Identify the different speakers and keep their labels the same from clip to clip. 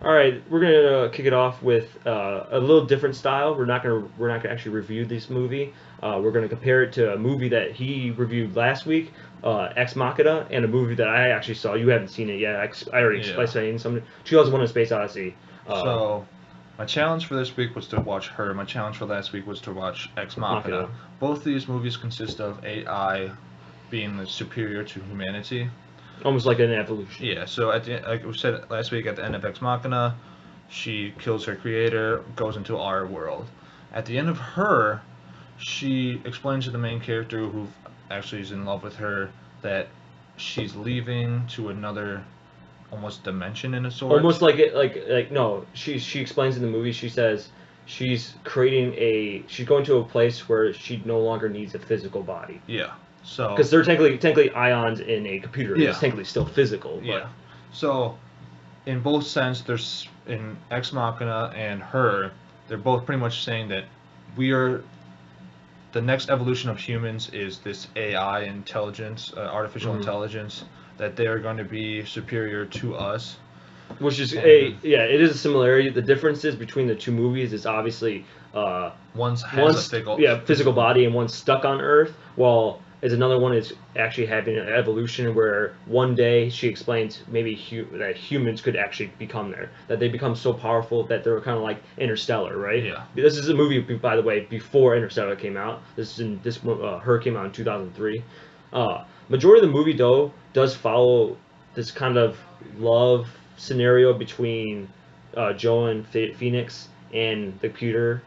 Speaker 1: All right, we're gonna kick it off with a little different style. We're not gonna actually review this movie. We're gonna compare it to a movie that he reviewed last week, Ex Machina, and a movie that I actually saw. You haven't seen it yet. I already
Speaker 2: Yeah.
Speaker 1: explained something. 2001: A Space Odyssey.
Speaker 2: So, my challenge for this week was to watch Her. My challenge for last week was to watch Ex Machina.
Speaker 1: Machina.
Speaker 2: Both these movies consist of AI being the superior to humanity.
Speaker 1: Almost like an evolution.
Speaker 2: Yeah. So like we said last week, at the end of Ex Machina, she kills her creator, goes into our world. At the end of Her, she explains to the main character, who actually is in love with her, that she's leaving to another almost dimension in a sort.
Speaker 1: Almost like it, like no. She explains in the movie. She says she's creating a. She's going to a place where she no longer needs a physical body.
Speaker 2: Yeah. So
Speaker 1: Because they're technically ions in a computer.
Speaker 2: Yeah.
Speaker 1: It's technically still physical. But
Speaker 2: yeah. So in both sense, there's in Ex Machina and Her, they're both pretty much saying that we are the next evolution of humans is this AI intelligence, artificial intelligence, that they are going to be superior to us.
Speaker 1: which is
Speaker 2: And
Speaker 1: it is a similarity. The differences between the two movies is obviously
Speaker 2: one's has
Speaker 1: one's
Speaker 2: a
Speaker 1: physical body and one's stuck on Earth, while is another one is actually having an evolution where one day she explains maybe that humans could actually become there, that they become so powerful that they're kind of like Interstellar, right?
Speaker 2: Yeah.
Speaker 1: This is a movie, by the way, before Interstellar came out. Her came out in 2003. Majority of the movie though does follow this kind of love scenario between Joan Phoenix and the computer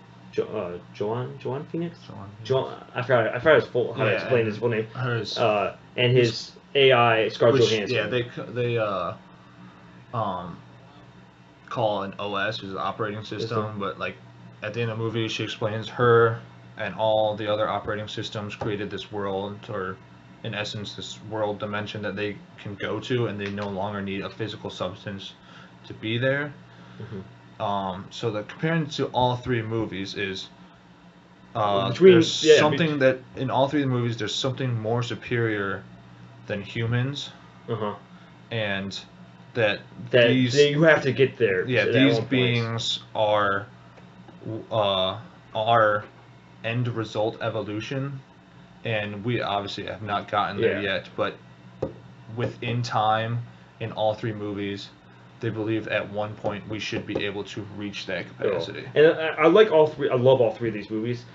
Speaker 1: Joan Phoenix. Joan, I forgot his full how to explain his full name.
Speaker 2: Hers,
Speaker 1: And his AI Scarlett
Speaker 2: which
Speaker 1: Johansson.
Speaker 2: yeah, they um call an OS, which is an operating system, but like at the end of the movie, she explains her and all the other operating systems created this world, or in essence, this world dimension that they can go to, and they no longer need a physical substance to be there. So the comparing to all three movies is there's something that in all three of the movies there's something more superior than humans,
Speaker 1: Uh-huh.
Speaker 2: and that
Speaker 1: you have to get there.
Speaker 2: yeah,
Speaker 1: to that
Speaker 2: these
Speaker 1: one point.
Speaker 2: beings are our end result evolution, and we obviously have not gotten there
Speaker 1: Yeah.
Speaker 2: yet, but within time, in all three movies, they believe at one point we should be able to reach that capacity.
Speaker 1: And I like all three. I love all three of these movies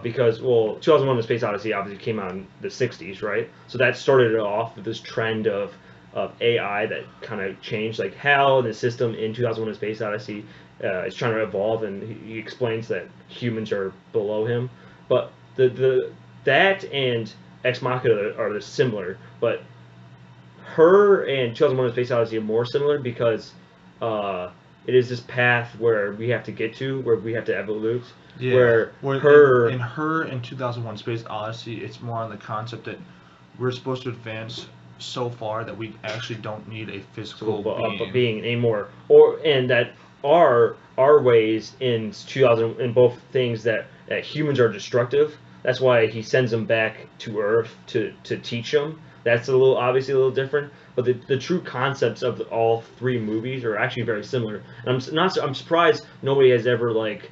Speaker 1: because, well, 2001: A Space Odyssey obviously came out in the '60s, right? So that started it off with this trend of AI that kind of changed, like how the system in 2001: A Space Odyssey is trying to evolve, and he explains that humans are below him. But the that and Ex Machina are similar, but her and 2001: A Space Odyssey are more similar because it is this path where we have to get to, where we have to evolve.
Speaker 2: Yeah,
Speaker 1: Where her
Speaker 2: in Her in 2001 Space Odyssey, it's more on the concept that we're supposed to advance so far that we actually don't need a physical
Speaker 1: being anymore, and that our ways in 2000 in both things that humans are destructive. That's why he sends them back to Earth to teach them. That's obviously a little different, but the true concepts of all three movies are actually very similar. And I'm surprised nobody has ever like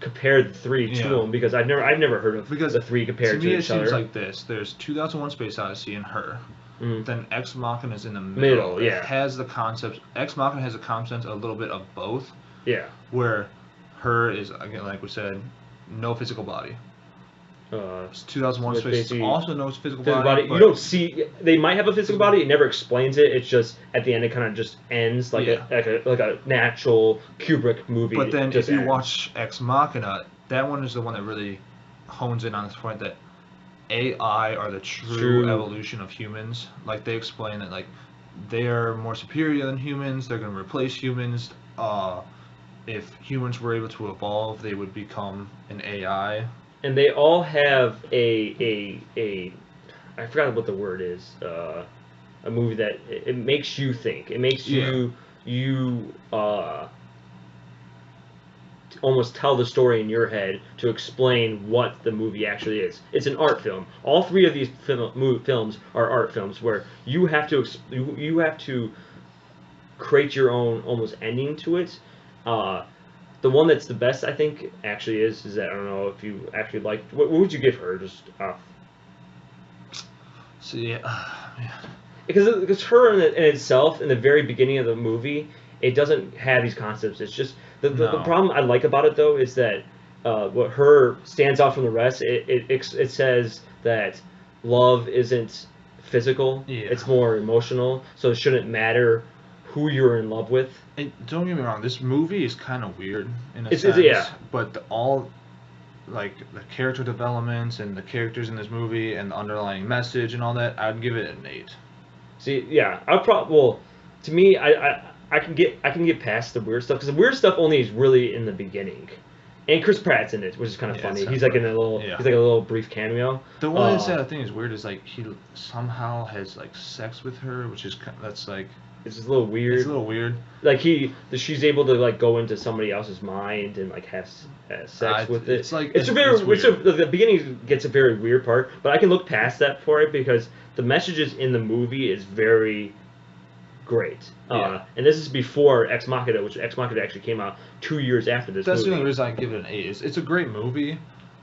Speaker 1: compared the three to them, because I've never heard of the three compared
Speaker 2: to me
Speaker 1: to
Speaker 2: it
Speaker 1: each other.
Speaker 2: seems like this: there's 2001 Space Odyssey and Her. Then Ex Machina is in the
Speaker 1: Middle, yeah.
Speaker 2: It has the concepts. Ex Machina has a concept a little bit of both.
Speaker 1: Yeah.
Speaker 2: Where Her is, again, like we said, no physical body. 2001 Space also no physical body.
Speaker 1: You don't see. They might have a physical body. It never explains it. It's just at the end it kind of just ends like a natural Kubrick movie.
Speaker 2: But then if you watch Ex Machina, that one is the one that really hones in on this point that AI are the true evolution of humans. Like they explain that like they are more superior than humans. They're going to replace humans. If humans were able to evolve, they would become an AI.
Speaker 1: And they all have a I forgot what the word is. A movie that it makes you think. It makes you almost tell the story in your head to explain what the movie actually is. It's an art film. All three of these films are art films where you have to create your own almost ending to it. The one that's the best, I think, actually is that I don't know if you actually liked. What would you give her? Just
Speaker 2: See,
Speaker 1: because her in itself, in the very beginning of the movie, it doesn't have these concepts. It's just the problem I like about it though is that what her stands out from the rest. It says that love isn't physical.
Speaker 2: Yeah.
Speaker 1: It's more emotional. So it shouldn't matter who you're in love with.
Speaker 2: And don't get me wrong, this movie is kind of weird in a
Speaker 1: It's
Speaker 2: sense.
Speaker 1: yeah.
Speaker 2: But like the character developments and the characters in this movie and the underlying message and all that, I'd give it an 8.
Speaker 1: See, yeah, I'd probably well, to me, I can get past the weird stuff because the weird stuff only is really in the beginning, and Chris Pratt's in it, which is kind of funny. He's like in a little, he's like a little brief cameo.
Speaker 2: The one sad thing is weird is like he somehow has like sex with her, which is that's like.
Speaker 1: It's just a little weird.
Speaker 2: It's a little weird.
Speaker 1: Like she's able to like go into somebody else's mind and like have sex with it.
Speaker 2: It's like
Speaker 1: the beginning gets a very weird part, but I can look past that for it because the messages in the movie is very great.
Speaker 2: Yeah.
Speaker 1: And this is before Ex Machina, which Ex Machina actually came out 2 years after this.
Speaker 2: That's
Speaker 1: movie.
Speaker 2: the only reason I give it an 8. It's a great movie.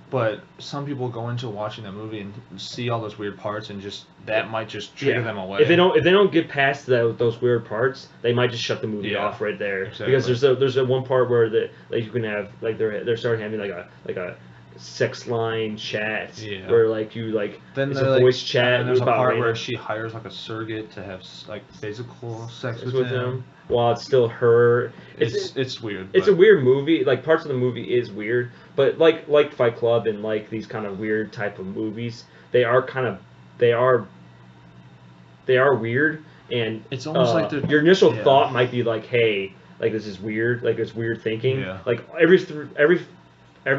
Speaker 2: But some people go into watching that movie and see all those weird parts and that might just trigger them away.
Speaker 1: If they don't get past those weird parts, they might just shut the movie off right there.
Speaker 2: Exactly.
Speaker 1: Because there's a one part where you can have like they're starting having like a sex line chat where like you like
Speaker 2: then
Speaker 1: it's a voice chat.
Speaker 2: And there's a part where she hires like a surrogate to have like physical sex with him.
Speaker 1: While it's still her.
Speaker 2: It's weird.
Speaker 1: It's a weird movie. Like parts of the movie is weird, but like Fight Club and like these kind of weird type of movies, they are weird, and
Speaker 2: it's almost like
Speaker 1: your initial thought might be like, hey, like this is weird, like it's weird thinking.
Speaker 2: Yeah.
Speaker 1: Like every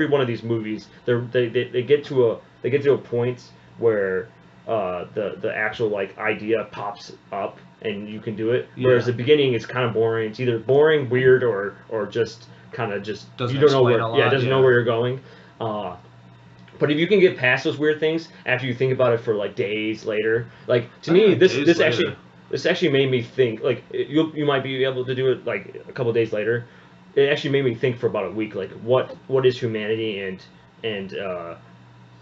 Speaker 1: one of these movies, they get to a point where the actual like idea pops up and you can do it. Whereas the beginning is kind of boring. It's either boring, weird, or just kind of just you don't know where it doesn't know where you're going. But if you can get past those weird things after you think about it for like days later, like to me this actually made me think like you might be able to do it like a couple days later. It actually made me think for about a week like what is humanity and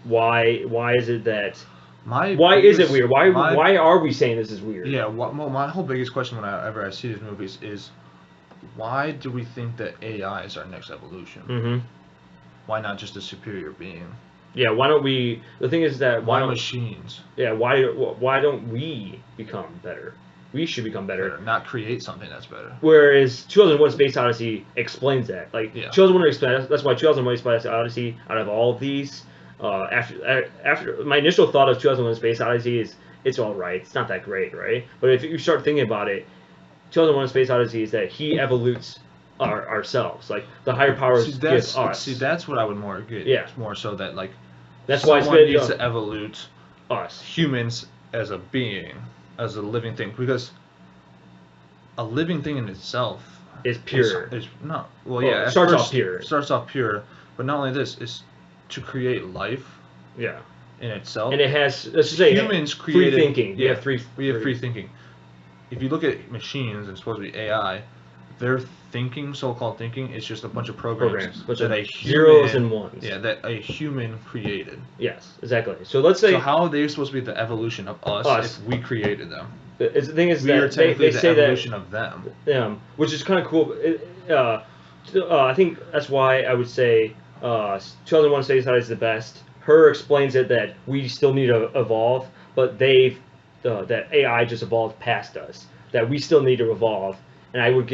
Speaker 1: why is it that is it weird? Why are we saying this is weird?
Speaker 2: Yeah, my whole biggest question whenever I see these movies is, why do we think that AI is our next evolution?
Speaker 1: Mm-hmm.
Speaker 2: Why not just a superior being?
Speaker 1: Yeah, why don't we? The thing is that
Speaker 2: why machines?
Speaker 1: Yeah, why don't we become better? We should become better.
Speaker 2: Not create something that's better.
Speaker 1: Whereas 2001: Space Odyssey explains that. Like 2001: Space, that's why 2001: Space Odyssey, out of all of these. After my initial thought of 2001: Space Odyssey is it's all right. It's not that great, right? But if you start thinking about it, 2001: Space Odyssey is that he evolutes ourselves, like the higher powers give us.
Speaker 2: See, that's what I would more get.
Speaker 1: Yeah.
Speaker 2: More so that like
Speaker 1: that's why
Speaker 2: someone needs to evolute
Speaker 1: us
Speaker 2: humans as a being, as a living thing, because a living thing in itself
Speaker 1: is pure.
Speaker 2: Is not well, yeah.
Speaker 1: It starts off pure.
Speaker 2: Starts off pure, but not only this is to create life.
Speaker 1: Yeah.
Speaker 2: In itself.
Speaker 1: And it has, let's just say,
Speaker 2: humans created
Speaker 1: free thinking.
Speaker 2: Yeah, we have free thinking. If you look at machines and supposed to be AI, their thinking, so-called thinking, is just a bunch of programs that a
Speaker 1: zeros and ones.
Speaker 2: Yeah, that a human created.
Speaker 1: Yes, exactly. So let's say.
Speaker 2: So how are they supposed to be the evolution of us. If we created them?
Speaker 1: The thing is
Speaker 2: we
Speaker 1: that
Speaker 2: are technically
Speaker 1: they say
Speaker 2: the evolution of them.
Speaker 1: Yeah, which is kind of cool. I think that's why I would say 2001: Space Odyssey is the best. Her explains it that we still need to evolve, but that AI just evolved past us. That we still need to evolve, and I would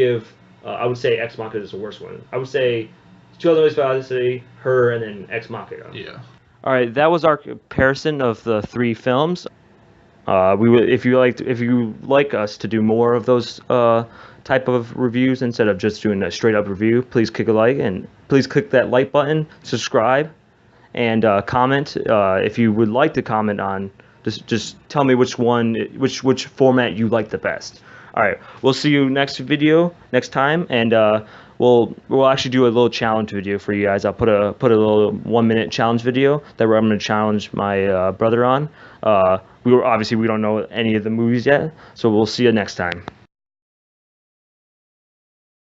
Speaker 1: say Ex Machina is the worst one. I would say 2001: Space Odyssey, her, and then Ex Machina.
Speaker 2: Yeah.
Speaker 1: All right, that was our comparison of the three films. If you like us to do more of those type of reviews instead of just doing a straight up review, please click a like and please click that like button, subscribe, and comment. If you would like to comment on, just tell me which format you like the best. All right, we'll see you next time, and we'll actually do a little challenge video for you guys. I'll put a little 1-minute challenge video that I'm going to challenge my brother on. We don't know any of the movies yet, so we'll see you next time.